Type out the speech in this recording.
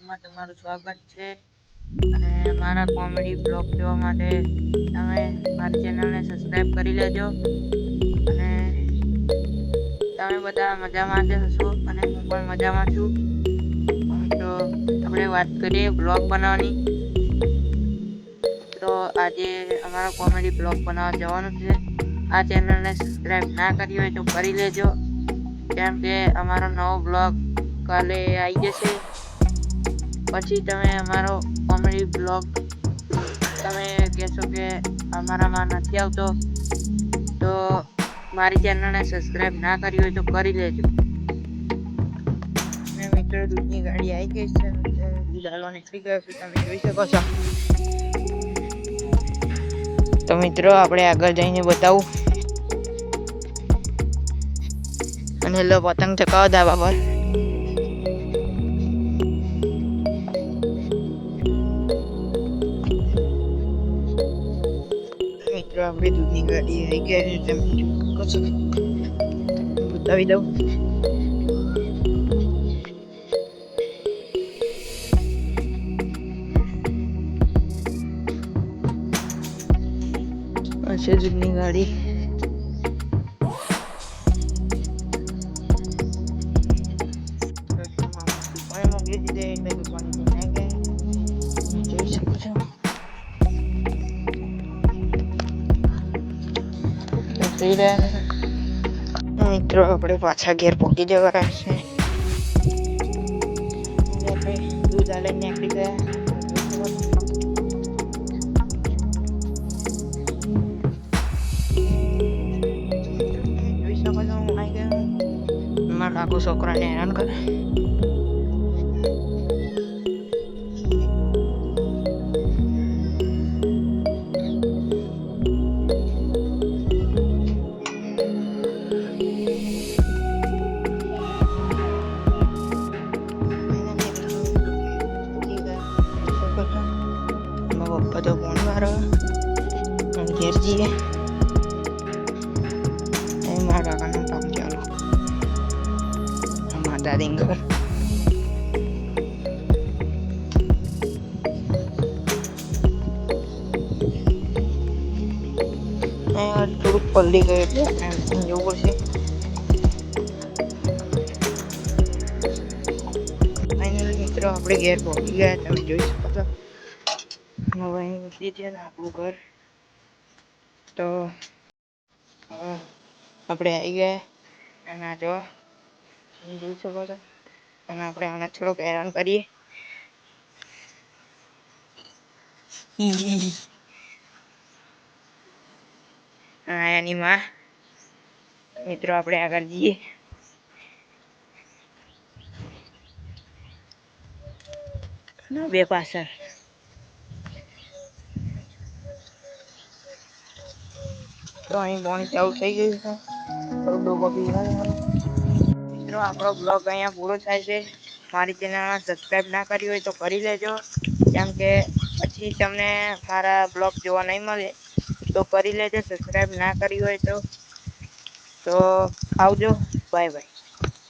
બ્લોગમાં તમારું સ્વાગત છે અને મારા કોમેડી બ્લોગ જોવા માટે તમે મારી ચેનલને સબસ્ક્રાઇબ કરી લેજો અને તમે બધા મજામાં હશો અને હું પણ મજામાં છું. તો આપણે વાત કરીએ બ્લોગ બનાવવાની. તો આજે અમારો કોમેડી બ્લોગ બનાવવા જવાનું છે. આ ચેનલને સબસ્ક્રાઇબ ના કરી હોય તો કરી લેજો, કેમ કે અમારો નવો બ્લોગ કાલે આવી જશે. પછી તમે અમારો કોમેડી બ્લોગ તમે કહેશો કે અમારામાં નથી આવતો, તો મારી ચેનલને સબસ્ક્રાઇબ ના કરી હોય તો કરી લેજો. મિત્રો દૂધની ગાડી આવી ગઈ છે, દૂધ હાલવા નીકળી ગયો છે, તમે જોઈ શકો છો. તો મિત્રો આપણે આગળ જઈને બતાવું. અને લો પતંગ ચકાવો ધાબા પર. મિત્રો આપણી દૂધની ગાડી આવી ગઈ છે, તમે જોઈ શકો છો. બતાવી દઉં. છે દૂધની ગાડી. જોઈ શકો છો. મિત્રો આપણે પાછા ઘેર પહોંચી જવાના છે. આપણે દૂધ આલઈને નીકળી ગયા. જોઈ શકો છો હું આવી ગયો. મારા કાકુ છોકરાને હેરાન કરે. પપ્પા તો ફોન મારો ઘેર જઈએ. મારા કાકાનું કામ ચાલુ. મારા દાદી ઘર. થોડુંક પલળી ગયું એટલે જવું પડશે. ફાઇનલી મિત્રો આપણે ઘેર પહોંચી ગયા, તમે જોઈ શકો છો. હવે અહીં ઉતરી છે ને આપણું ઘર. તો આપણે આવી ગયા અને આ જો જોઈ શકો છો. અને આપણે આને થોડોક હેરાન કરીએ. એની માં મિત્રો આપણે આગળ જઈએ. બે પાછળ. તો અહીં પાણી ચાલુ થઈ ગયું છે. મિત્રો આપણો બ્લોગ અહીંયા પૂરો થાય છે. મારી ચેનલ સબસ્ક્રાઇબ ના કરી હોય તો કરી લેજો, કેમ કે પછી તમને મારા બ્લોગ જોવા નહીં મળે. તો કરી લેજો સબસ્ક્રાઇબ ના કરી હોય તો આવજો. Bye bye.